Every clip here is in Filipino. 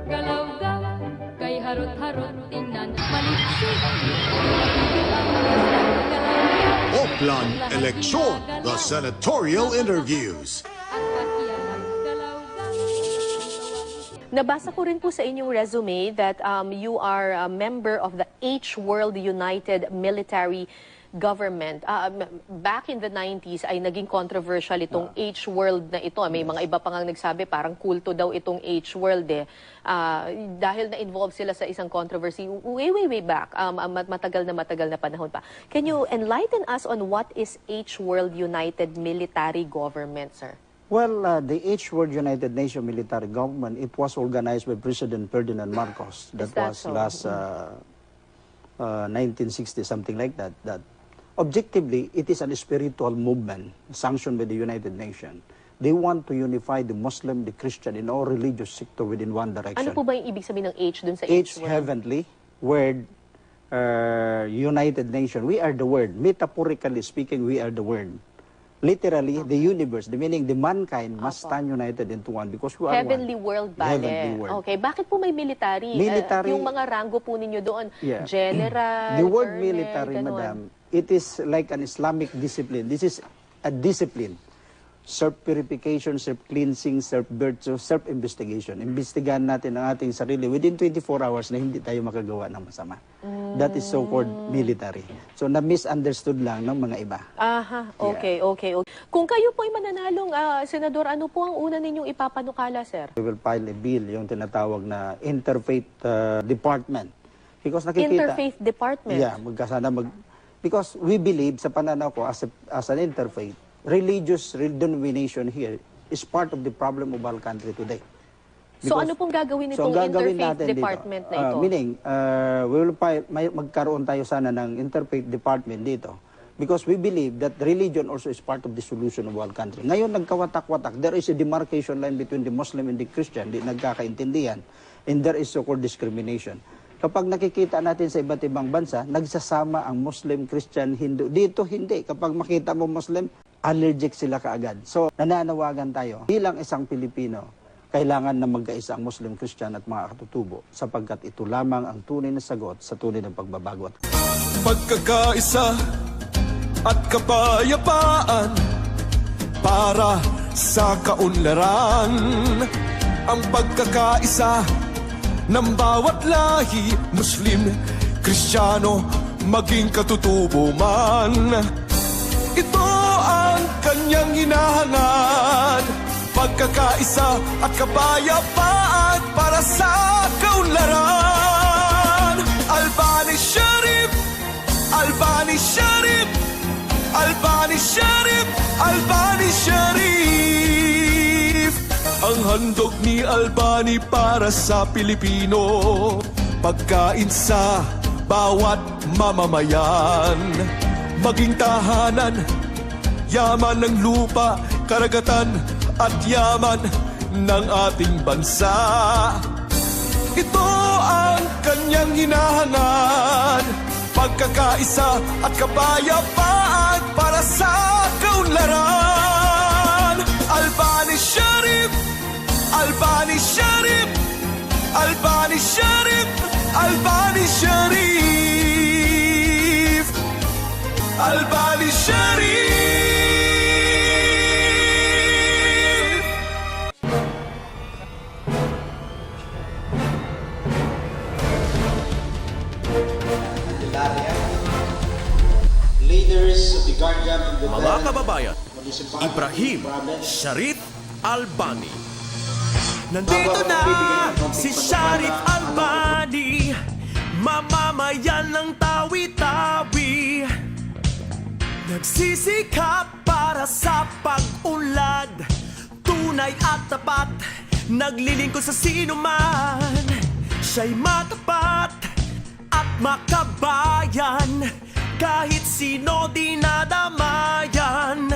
Galaw-gaw, kay harot-harot, tingnan, malipsik. Oplan Eleksyon, the senatorial interviews. Nabasa ko rin po sa inyong resume that you are a member of the H World United Military Government. Back in the 90s ay naging controversial itong H World na ito. May mga iba pang nagsabi parang kulto daw itong H World dahil na-involve sila sa isang controversy way back. Matagal na panahon pa. Can you enlighten us on what is H World United Military Government, sir? Well, the H World United Nations Military Government, it was organized by President Ferdinand Marcos. That was so? Last 1960, something like that. That objectively, it is a spiritual movement sanctioned by the United Nations. They want to unify the Muslim, the Christian, in all religious sector within one direction. Ano po ba yung ibig sabihin ng H dun sa H H World? heavenly, word, United Nations. We are the word. Metaphorically speaking, we are the word. Literally, the universe, the meaning the mankind must stand united into one because we are Heavenly one. world ba? Heavenly world. Okay, bakit po may military? Military. Yung mga rango po ninyo doon, Yeah. general, The word colonel, military, ganon. madam, it is like an Islamic discipline. This is a discipline. Self-purification, self-cleansing, self-virtue, self-investigation. Imbestigahan natin ang ating sarili within 24 hours na hindi tayo makagawa ng masama. That is so-called military. So, na-misunderstood lang ng mga iba. Aha, okay. Kung kayo po ay mananalong senador, ano po ang una ninyong ipapanukala, sir? We will file a bill, yung tinatawag na interfaith department. Because nakikita... Interfaith department? Yeah, because we believe, sa pananaw ko, as an interfaith, religious denomination here is part of the problem of our country today. So ano pong gagawin nitong interfaith department na ito? Meaning, we will magkaroon tayo sana ng interfaith department dito. Because we believe that religion also is part of the solution of our country. Ngayon, nagkawatak-watak. There is a demarcation line between the Muslim and the Christian. Di nagkakaintindihan. And there is so-called discrimination. Kapag nakikita natin sa iba't ibang bansa, nagsasama ang Muslim, Christian, Hindu. Dito, hindi. Kapag makita mo Muslim, allergic sila kaagad. So, nananawagan tayo. Bilang isang Pilipino, kailangan na magkaisa ang Muslim, Christian at mga katutubo sapagkat ito lamang ang tunay na sagot sa tunay ng pagbabago. Pagkakaisa at kapayapaan para sa kaunlaran. Ang pagkakaisa ng bawat lahi, Muslim, Kristiyano, maging katutubo man. Ito ang kanyang hinahangad, pagkakaisa at kapayapaan para sa kaunlaran. Albani Sharif, Albani Sharif, Albani Sharif, Albani Sharif. Ang handog ni Albani para sa Pilipino, pagkain sa bawat mamamayan. Maging tahanan, yaman ng lupa, karagatan at yaman ng ating bansa. Ito ang kanyang hinahangad, pagkakaisa at kapayapaan para sa kaunlaran. Albani Sharif, Albani Sharif, Albani Sharif, Albani Sharif, Albani Sharif. Leaders of the Guardian of the Mga kababayan, Ibrahim Sharif Albani. Nandito na si Sharif Albani, mamamayan ng tawi-tawi. Nagsisikap para sa pag-unlad, tunay at tapat, naglilingkod sa sino man. Siya'y matapat at makabayan, kahit sino dinadamayan.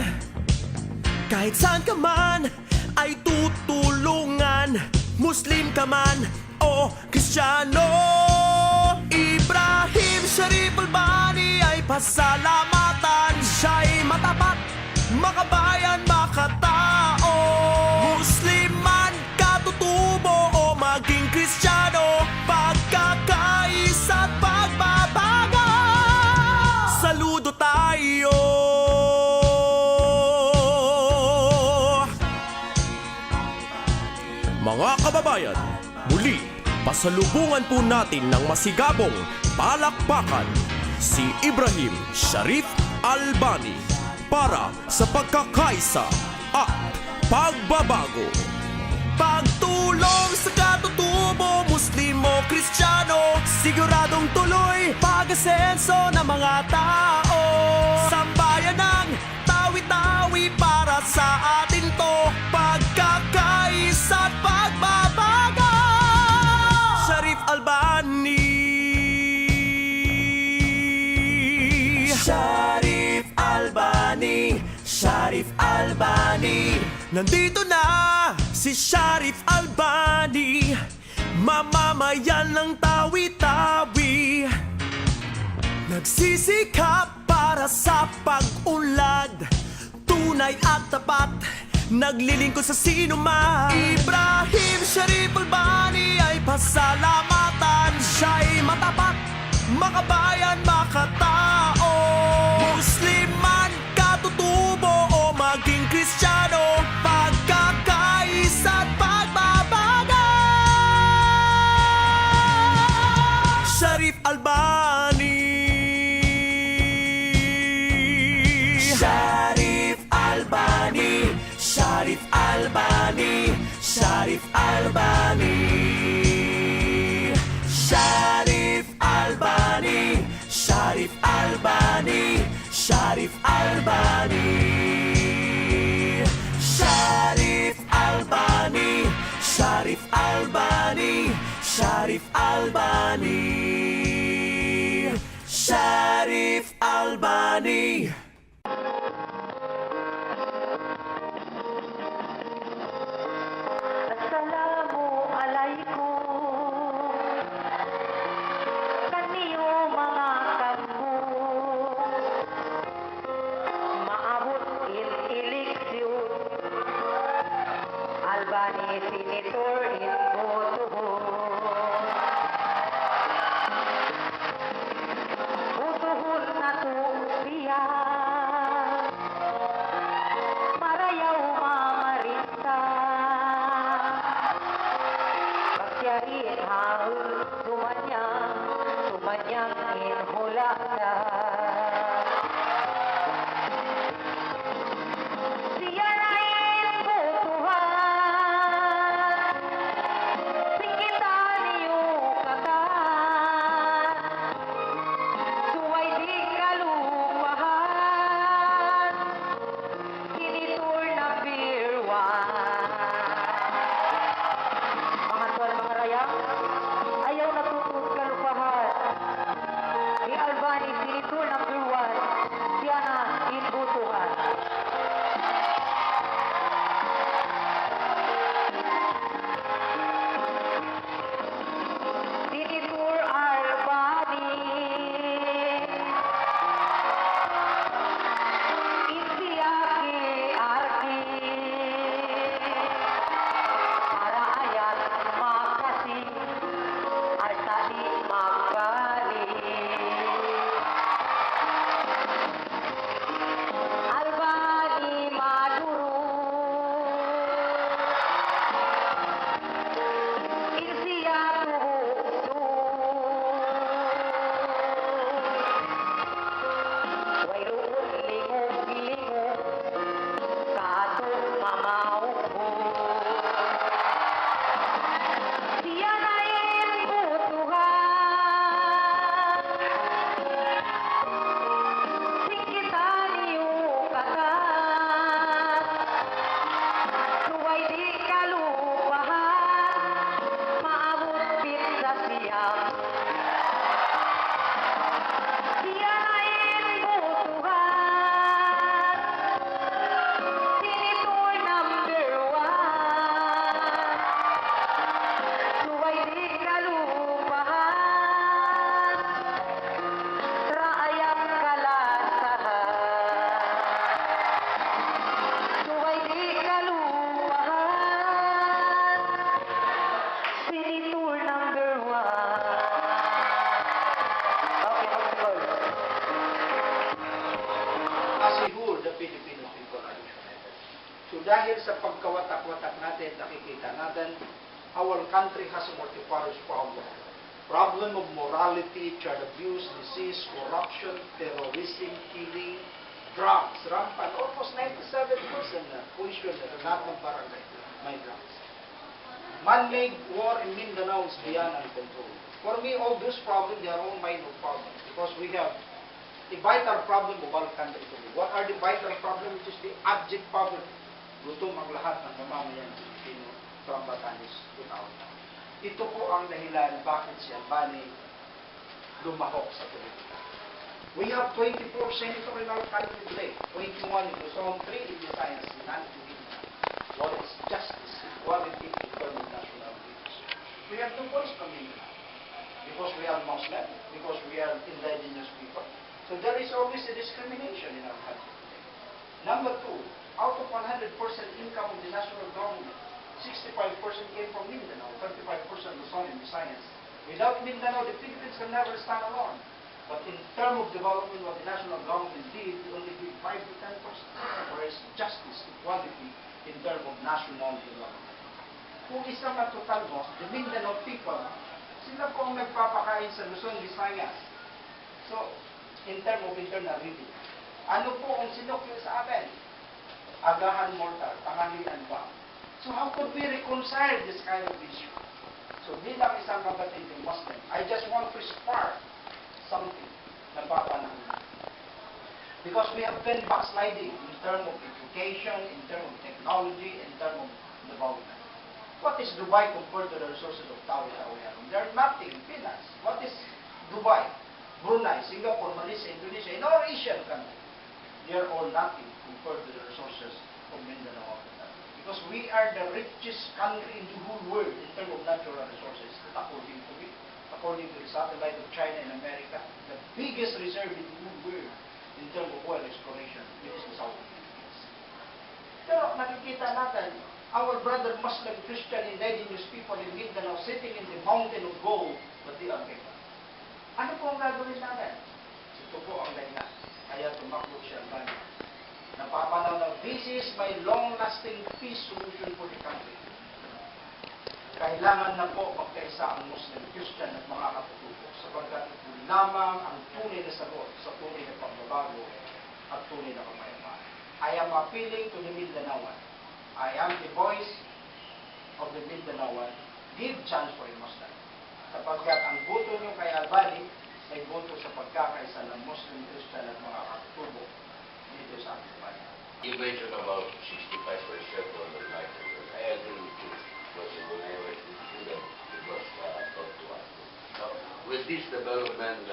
Kahit saan ka man ay tutulungan, Muslim ka man o Kristiyano. Ibrahim Sharif Albani ay pasalamatan, siya'y matapat, makabayan, makatapat. Mga kababayan, muli, pasalubungan po natin ng masigabong palakpakan si Ibrahim Sharif Albani para sa pagkakaisa at pagbabago. Pagtulong sa katutubo, Muslimo, Kristiyano, siguradong tuloy pag-asenso ng mga tao. Sambayan ng tawi-tawi para sa atin to, pagkakaisa at pagbabago. Sharif Albani, Sharif Albani, Sharif Albani. Nandito na si Sharif Albani, mamamayan ng tawi-tawi. Nagsisikap para sa pag-unlad, tunay at tapat, naglilingkod sa sino man. Ibrahim Sharif Albani ay pasalamatan, siya'y matapat, makabayan, makatao. Muslim man, katutubo o maging Kristiyano, pagkakaisa at pagbabago. Sharif Albani, Sharif Albani, Sharif Albani, Sharif Albani, Sharif Albani, Sharif Albani, Sharif Albani, Sharif Albani, Sharif Albani, Sharif Albani, Sharif Albani. dahil sa pagkawatak-watak natin, nakikita natin our country has a multifarious problem. Problem of morality, child abuse, disease, corruption, terrorism, killing, drugs, rampant. Almost 97% na puisyon na lahat ng barangay may drugs. Man-made war in Mindanao is beyond our control. For me, all those problems, they are all minor problems because we have the vital problem of our country today. What are the vital problems? Which is the abject poverty. Gutom ang lahat ng mamamayan Pilipino from Batanes to Taon. Ito po ang dahilan bakit si Albani lumahok sa politika. We have 24 senators in our country today. 21 in Luzon, 3 in Visayas, 9 in Mindanao. What is justice, equality, and national leadership? We have no voice from Mindanao. Because we are Muslim, because we are indigenous people. So there is always a discrimination in our country today. Number 2, out of 100% income of the national government, 65% came from Mindanao, 35% Luzon and Visayas. Without Mindanao, the Philippines can never stand alone. But in terms of development, what the national government did, it only did 5 to 10%. Whereas justice, equality, in terms of national development. Kung isang matutal mo, the Mindanao people, sila po ang nagpapakain sa Luzon, Visayas. So, in terms of internal revenue, ano po ang sinukil sa atin? Agahan mortal, tanghalian ba? So how could we reconcile this kind of issue? So bilang isang kapatid ng Muslim, I just want to spark something na papanahon. Because we have been backsliding in terms of education, in terms of technology, in terms of development. What is Dubai compared to the resources of Tawi-Tawi? They are nothing, peanuts. What is Dubai, Brunei, Singapore, Malaysia, Indonesia, in all Asian countries? They are all nothing compared to the resources of Mindanao. Because we are the richest country in the whole world in terms of natural resources, according to me. According to the satellite of China and America, the biggest reserve in the whole world in terms of oil exploration, which is the South Philippines. Pero nakikita natin, our brother Muslim, Christian, indigenous people in Mindanao sitting in the mountain of gold, but they are beggars. Ano po ang gagawin natin? Ito po ang dahilan. Kaya tumakbo siya ang napapanaw na this is my long-lasting peace solution for the country. Kailangan na po magkaisa ang Muslim, Christian at mga katutubo sapagkat ito lamang ang tunay na sagot sa tunay na pagbabago at tunay na kamayapaan. I am appealing to the Mindanaoan. I am the voice of the Mindanaoan. Give chance for a Muslim. Sapagkat ang boto nyo kay Albani ay boto sa pagkakaisa ng Muslim, Christian at mga katutubo dito sa ating bayan. You mentioned about 65% on the nitrogen. I agree with you. Because when I went to Sudan, it was taught to us. Now, with this development,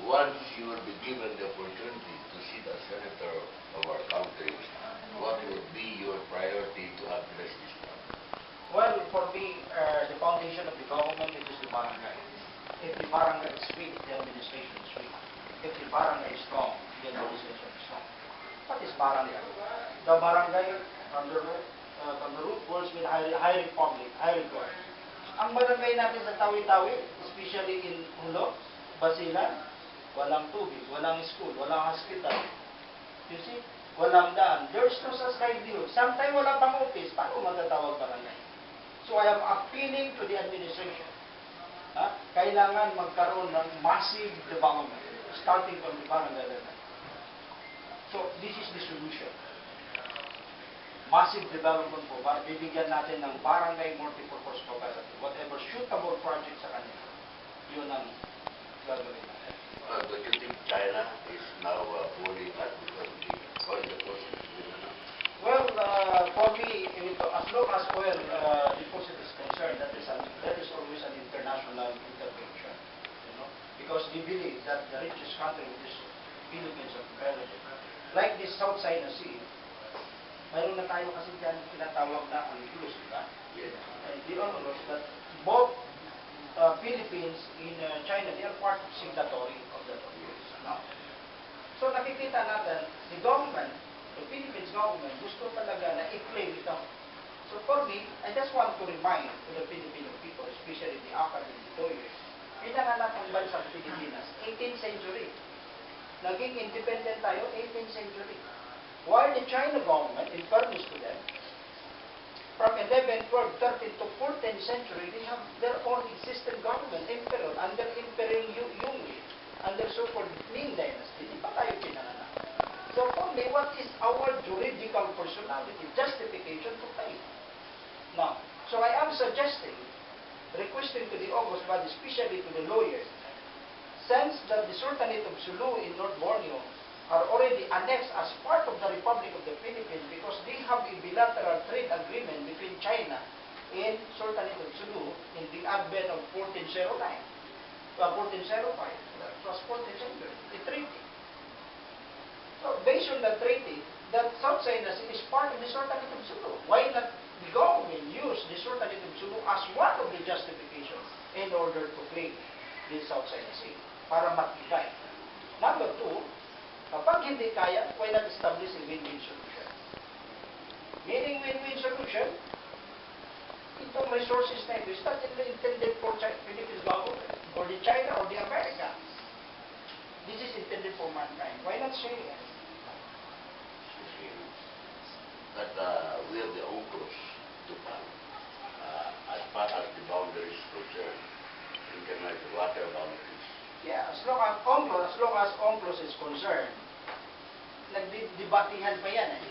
once you will be given the opportunity to sit as senator of our country, what would be your priority to address this problem? Well, for me, the foundation of the government is the barangay. If the barangay is weak, the administration is weak. If the barangay is strong, the administration is strong. What is barangay? The barangay from the root words mean hiring public, hiring government. Ang barangay natin sa Tawi-Tawi, especially in Hulo, Basilan, walang tubig, walang school, walang hospital. You see? Walang daan. There's no such livelihood. Sometimes wala pang office. Paano matatawag barangay? So I am appealing to the administration. Kailangan magkaroon ng massive development starting from the barangay level. So this is the solution. Massive development po para bibigyan natin ng barangay multipurpose capacity. Whatever suitable project sa kanila, yun ang gagawin natin. Don't you think China is now pulling that because of the oil deposit? Well, for me, as long as oil deposit is concerned, there is always an international intervention. You know? Because we believe that the richest country, which is Philippines of relative, like this South China Sea, mayroon na tayo kasi dyan tinatawag na ang Ulus, di ba? Yes. The Ulus, that both Philippines in China, they are part of signatory of the Ulus. No? So nakikita natin, the government, the Philippines government, gusto talaga na i-claim ito. So for me, I just want to remind to the Filipino people, especially the academic lawyers, pinanganak ang bansang Pilipinas, 18th century. Naging independent tayo, 18th century. While the China government, in fairness to them, from a 11th, 12th, 13th to 14th century, they have their own existing government, emperor, under Emperor Yung, under so-called Ming Dynasty. Di pa tayo pinanganak. So for me, what is our juridical personality? Justification to pay. Now, so I am suggesting, requesting to the August body, especially to the lawyers, since that the Sultanate of Sulu in North Borneo are already annexed as part of the Republic of the Philippines because they have a bilateral trade agreement between China and Sultanate of Sulu in the advent of 1409, 1405, that was 14th century, the treaty. So based on the treaty, that South China Sea is part of the Sultanate of Sulu. Why not the government use the Sultanate of Sulu as one of the justifications in order to claim the South China Sea para matibay? Number two, kapag hindi kaya, why not establish a win-win solution? Meaning win-win solution, itong resources na ito is not intended for Philippines government or the China or the Americans. This is intended for mankind. Why not share it? But we have the UNCLOS to follow. As far as the boundaries concerned, recognize the water boundaries. Yeah, as long as UNCLOS is concerned, nagdibatihan pa yan eh.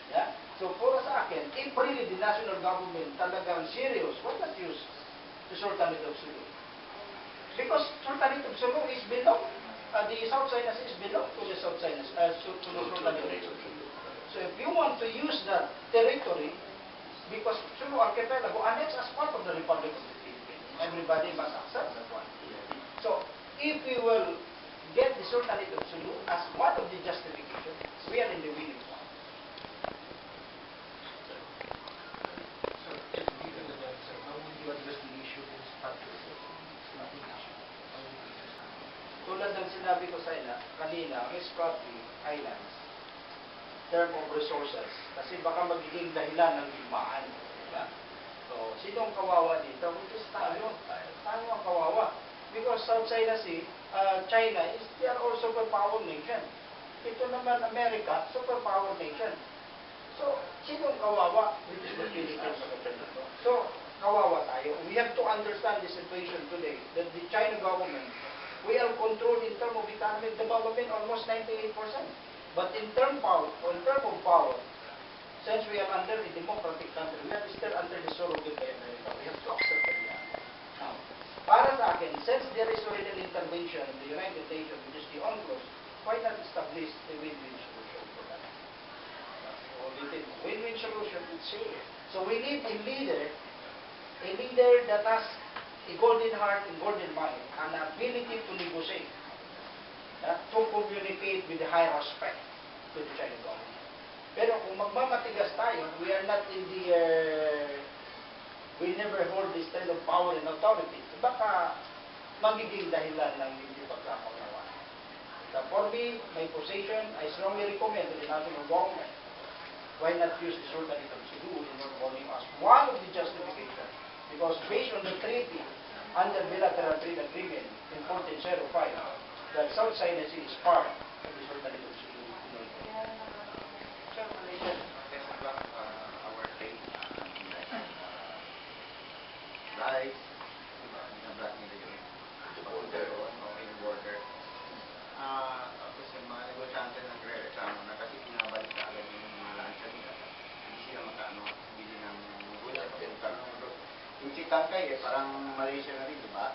Yeah? So, para sa akin, if really the national government talagang serious, why not use the Sultanate of Sulu? Because Sultanate of Sulu is belong, the South China Sea is belong to the South China to the Sultanate of Sulu. So, if you want to use that territory, because Sulu Archipelago annexed as part of the Republic of the Philippines, everybody must accept that one. So, if we will get the Sultanate of Sulu as one of the justifications, we are in the winning one. So, just given the answer, how would you address the issue in status? Tulad ng sinabi ko sa ina, kanina, Miss Property Islands, term of resources, kasi baka magiging dahilan ng digmaan. Diba? So, sinong kawawa dito? Which is tayo. Tayo ang kawawa. Because South China Sea, China, they are also superpower nation. Ito naman, America, superpower nation. So, sinong kawawa? Which is the Philippines. So, kawawa tayo. We have to understand the situation today that the China government, we are controlled in terms of economic development almost 98%. But in terms of power, since we are under a democratic country, we are still under the surrogate by America. We have to accept that. Now, para sa akin, since there is already an intervention in the United Nations, which is the UNCLOS, why not establish a win-win solution for that? Win-win solution, so we need a leader that has a golden heart and golden mind, an ability to negotiate, to communicate with the high respect to the Chinese government. Pero kung magmamatigas tayo, we are not in the, we never hold this kind of power and authority, baka magiging dahilan ng hindi pagkakaunawa. So for me, my position, I strongly recommend to the national government, why not use the Sultanate of Sulu in North Borneo as one of the justifications? Because based on the treaty, under bilateral trade agreement in 1405, that South China Sea is part of the Sultanate of Sulu. Our trade, rice, nabrak nila yun. Yung border. Tapos yung mga negosyante nagre-reklamo na kasi pinabalik ka agad yung mga lansya nila. Hindi sila bili ng gulay. Yung Chitangkay parang Malaysia na rin, di ba?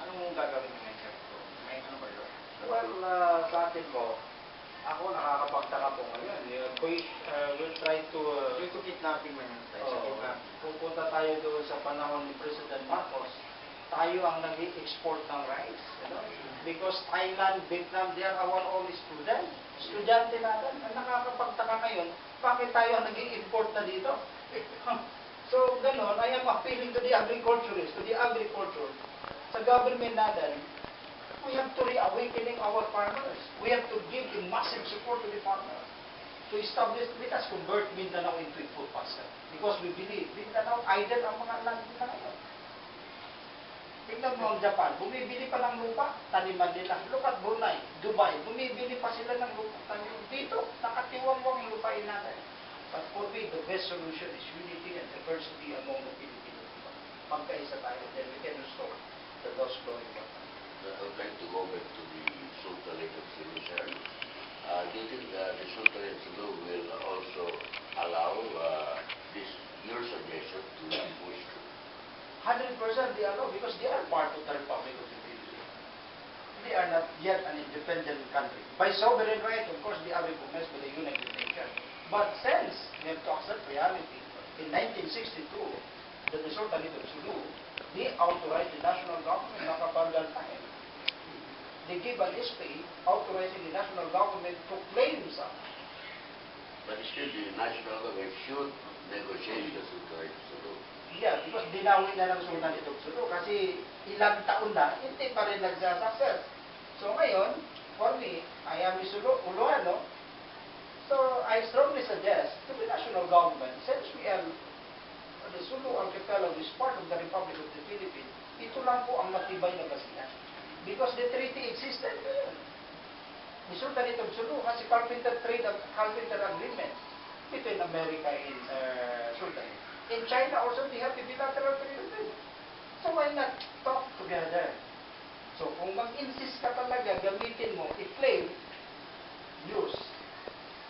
Anong gagawin nyo ngayon, sir? May ano ba yun? Well, sa atin po, ako nakakapagtaka po ngayon. We'll try to... Dito kidnapping man yun tayo. Sa kidnapping. Pupunta tayo doon sa panahon ni President Marcos, tayo ang nag-export ng rice. You know? Because Thailand, Vietnam, they are our only student. Estudyante natin. Ang nakakapagtaka ngayon, bakit tayo ang nag-import na dito? So, gano'n, I am appealing to the agriculturists, to the agriculture. Sa government natin, we have to reawakening our farmers. We have to give a massive support to the farmers. To establish, let us convert Mindanao into a food pasture. Because we believe, Mindanao, idle ang mga land nila ngayon. Tingnan mo ang Japan, bumibili pa ng lupa, taniman nila. Look at Brunei, Dubai, bumibili pa sila ng lupa. Dito, nakatiwang-wang yung lupain natin. But for me, the best solution is unity and diversity among the Filipino people. Magkaisa tayo, then we can restore the lost glory of our country. I would like to go back to the Sultanate of Sulu, sir. Do you think the Sultanate of Sulu will also allow this your suggestion to be pushed through? 100% they allow because they are part of the Republic of the Philippines. They are not yet an independent country. By sovereign right, of course, they are recognized by the United Nations. But since we have to accept reality, in 1962, the Sultanate of Sulu, they authorized the national government nakabargal tayo. They gave an SPA authorizing the national government to claim some. But still, the national government should negotiate with the Sultanate of Sulu. Yeah, because dinawi na ng Sultanate of Sulu kasi ilang taon na, hindi pa rin nagsa-success. So ngayon, for me, I am a Uluano, so I strongly suggest to the national government, since we are, the Sulu Archipelago is part of the Republic of the Philippines, ito lang po ang matibay na basihan. Because the treaty existed ngayon. The Sultanate of Sulu has a carpenter agreement between America and Sultanate. In China also, they have a bilateral trade agreement. So why not talk together? So kung mag-insist ka talaga, gamitin mo, i-claim, use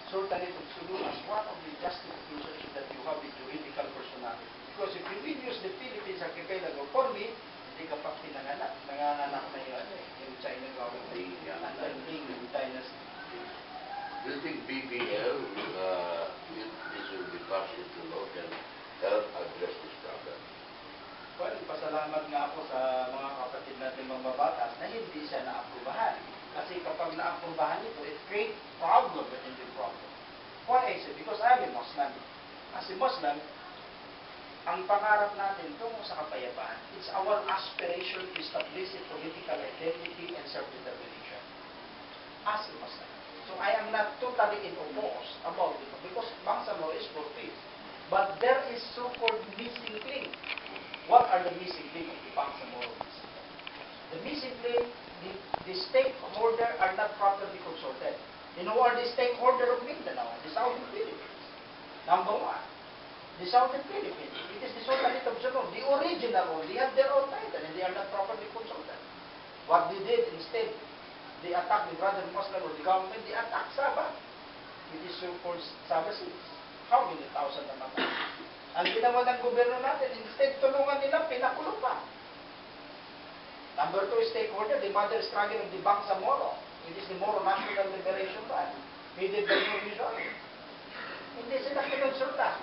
Sultanate of Sulu as one of the justifications that you have a juridical personality. Because if you will use the Philippines Archipelago, for me, hindi ka pa pinanganak. Nanganganak na yung China government. Ang Ming Dynasty. Do you think BBL, this will be passed into law, can help address this problem? Well, pasalamat nga ako sa mga kapatid natin mambabatas na hindi siya naaprubahan. Kasi kapag naaprubahan ito, it creates problem within the problem. Why I say? Because I'm a Muslim. As a Muslim, ang pangarap natin tungo sa kapayapaan, it's our aspiration to establish a political identity and self-determination. As a Muslim. So I am not totally in opposed about it because Bangsamoro is for peace. But there is so-called missing link. What are the missing link of the Bangsamoro? The missing link, the stakeholder are not properly consulted. You know what are the stakeholder of Mindanao? The Southern Philippines. Number one. The Southern Philippines. It is the Sultanate of Sulu. The original one, they have their own title and they are not properly consulted. What they did instead, they attacked the brother Muslim or the government, they attacked Sabah. It is so-called Sabah Seas. How many thousand naman? Ang ginawa ng gobyerno natin, instead tulungan nila, pinakulong pa. Number two, stakeholder, the mother struggle of the Bangsamoro. It is the Moro National Liberation Front. Headed by Noong. Hindi sila kinonsulta.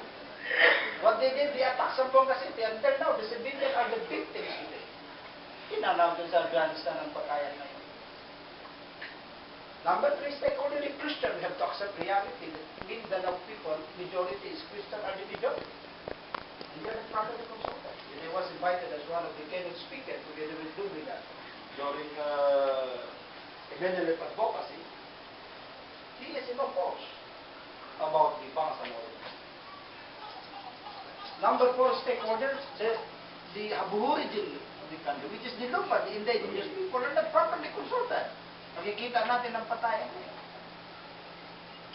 What they did, they attacked Zamboanga City. Until now, the civilians are the victims today. Inalaw doon sa Afghanistan ang patayan na yun. Number three, stakeholder, the Christian. We have to accept reality that Mindanao people, majority is Christian, are the majority. And they are properly consulted. And I was invited as one of the keynote speakers together with Dubrigan during Evangelist advocacy. He is in opposed about the Bangsamoro. Number four, stakeholders, the aborigine of the country, which is the Lumad, the indigenous people, are not properly consulted. Nakikita natin ang patayan ngayon.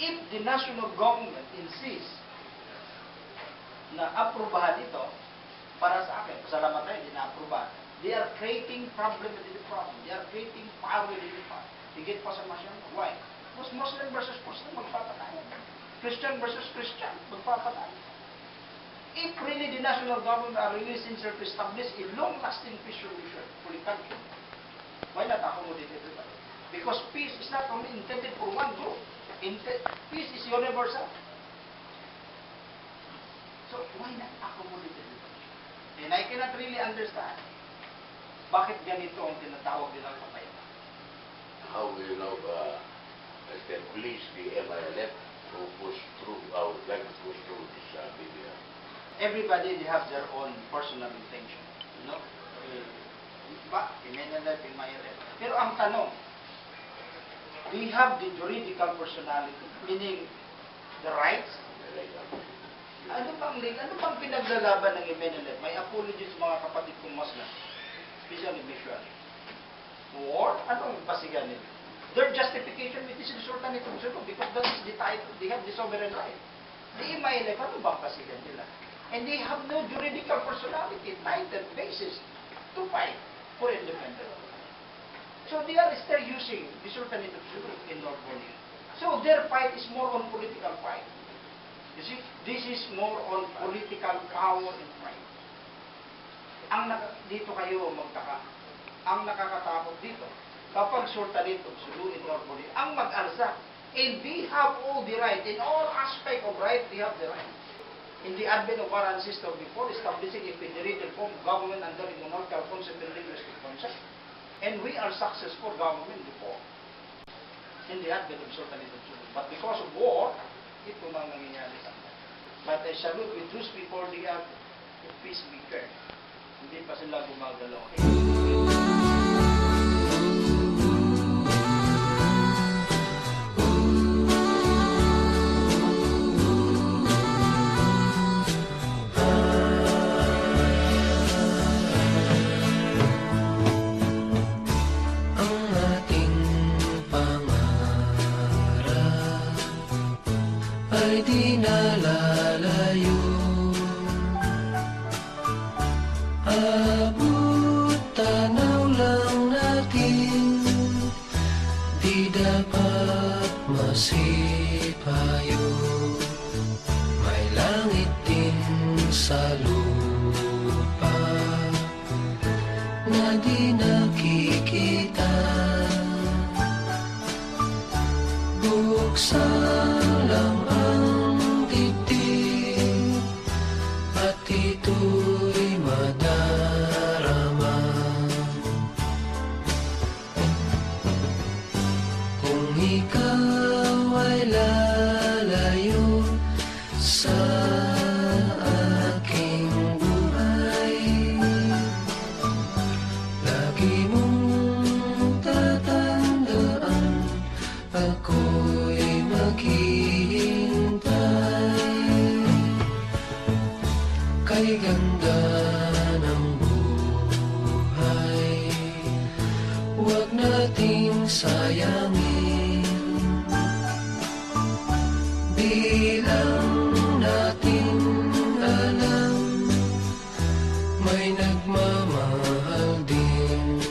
If the national government insists na aprubahan ito, para sa akin, pasalamat tayo, hindi na-aprubahan. They are creating problem within the problem. They are creating power within the power. Higit pa sa Muslim. Why? Because Muslim versus Muslim, magpapatayan. Christian versus Christian, magpapatayan. If really the national government are really sincere to establish a long-lasting peace solution for the country, why not accommodate everybody? Because peace is not only intended for one group. Peace is universal. So why not accommodate everybody? And I cannot really understand bakit ganito ang tinatawag nilang kapayapaan. How will you know establish the MILF who push through, would like to push through this BBL? Everybody, they have their own personal intention. You know? Iba, imenalep, imayalep. Pero ang tanong, we have the juridical personality, meaning the rights. Ano pang pinaglalaban ng imenalep? May apologies mga kapatid kong Muslim, especially missionary. Or, anong pasigan nila? Their justification, it is the Sultanate of Sulu because that is the title, they have the sovereign right. Di MILF, ano bang kasigan nila? And they have no juridical personality, title, basis to fight for independence. So they are still using the Sultanate of Sulu in North Korea. So their fight is more on political fight. You see, this is more on political power and fight. Dito kayo magtaka. Ang nakakatakot dito, kapag Sultanate of Sulu in North Korea, ang mag-alsa, and we have all the right, in all aspect of right, we have the right. In the advent of our ancestor before, establishing a federated form of government under the monarchical concept and linguistic concept. And we are successful government before, in the advent of Sultanate of Sulu. But because of war, ito nang nangyayari sa atin. But I salute with those people, they are peacemaker. Hindi pa sila gumagalaw. Ay di nalalayo, abot tanaw lang natin, di dapat masipayo. May langit din sa lupa na di nakikita. Buksan lang ang dibdib at ito'y madarama. Kung ikaw ay lalayo sa aking buhay, lagi mong tatandaan ako'y maghihintay. Kay ganda ng buhay, huwag nating sayangin. Bilang natin alam, may nagmamahal din.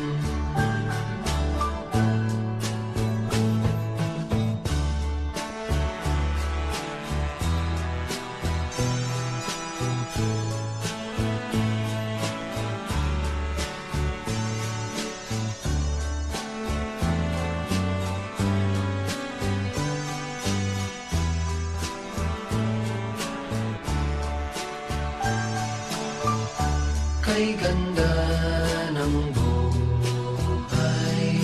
Kay ganda ng buhay,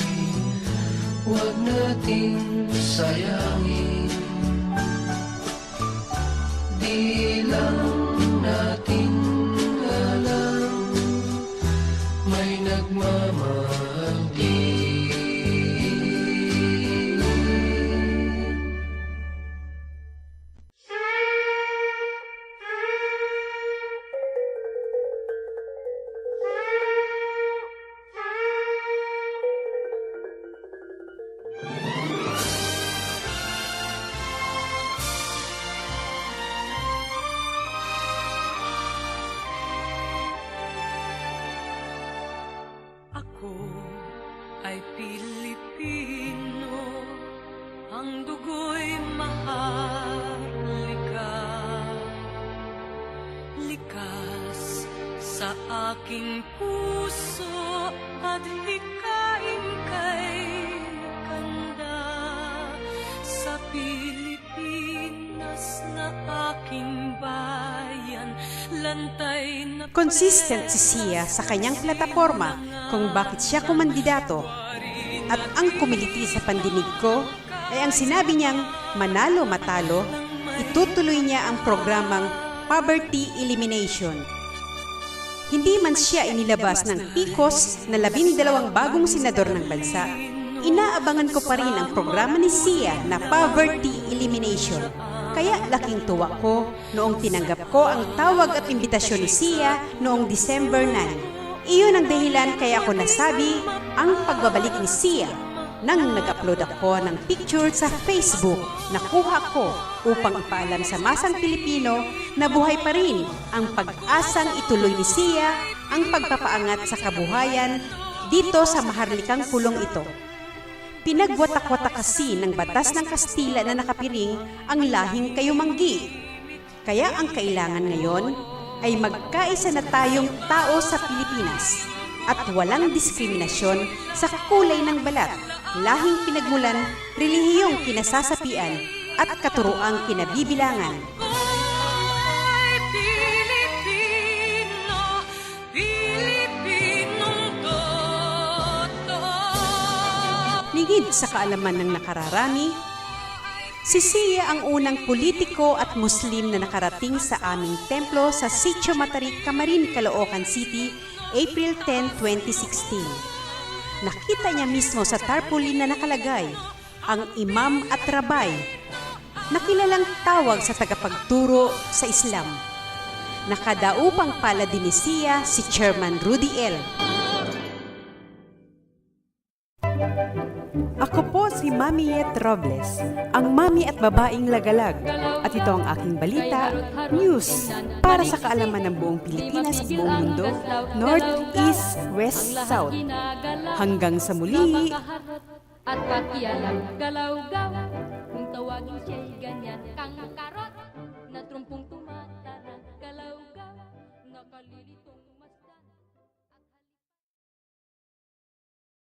huwag nating sayangin. Di lang natin alam, may nagmamahal din. Ako ay Pilipino, ang dugo'y maharlika. Likas sa aking puso at hikain kay kanda. Sa Pilipinas na aking bayan, lantay na Consistent si Sia sa kanyang plataporma kung bakit siya kumandidato. At ang kumiliti sa pandinig ko ay ang sinabi niyang manalo matalo, itutuloy niya ang programang Poverty Elimination. Hindi man siya inilabas ng PICOS na 12 bagong senador ng bansa, inaabangan ko pa rin ang programa ni Sia na Poverty Elimination. Kaya laking tuwa ko noong tinanggap ko ang tawag at imbitasyon ni Sia noong December 9. Iyon ang dahilan kaya ko nasabi ang pagbabalik ni Sia nang nag-upload ako ng picture sa Facebook na kuha ko upang ipaalam sa masang Pilipino na buhay pa rin ang pag-asang ituloy ni Sia ang pagpapaangat sa kabuhayan dito sa maharlikang pulong ito. Pinagwatak-watak kasi ng batas ng Kastila na nakapiring ang lahing kayumanggi. Kaya ang kailangan ngayon ay magkaisa na tayong tao sa Pilipinas at walang diskriminasyon sa kulay ng balat, lahing pinagmulan, relihiyong kinasasapian at katuruang kinabibilangan. Ay, Pilipino, Pilipinong totoo. Lingid sa kaalaman ng nakararami, si Sia ang unang politiko at Muslim na nakarating sa aming templo sa Sitio Matarik, Camarin, Caloocan City, April 10, 2016. Nakita niya mismo sa tarpaulin na nakalagay, ang imam at rabay, na kilalang tawag sa tagapagturo sa Islam. Nakadaupang pala din ni Sia si Chairman Rudy L. Ako po si Mami Yet Robles, ang mami at babaeng lagalag. At ito ang aking balita, news, para sa kaalaman ng buong Pilipinas at buong mundo, North, East, West, South. Hanggang sa muli! At pakialam galaw-gaw, kung tawagin siya'y ganyan kang karot, na trumpong tumatarang galaw-gaw, nakalilitong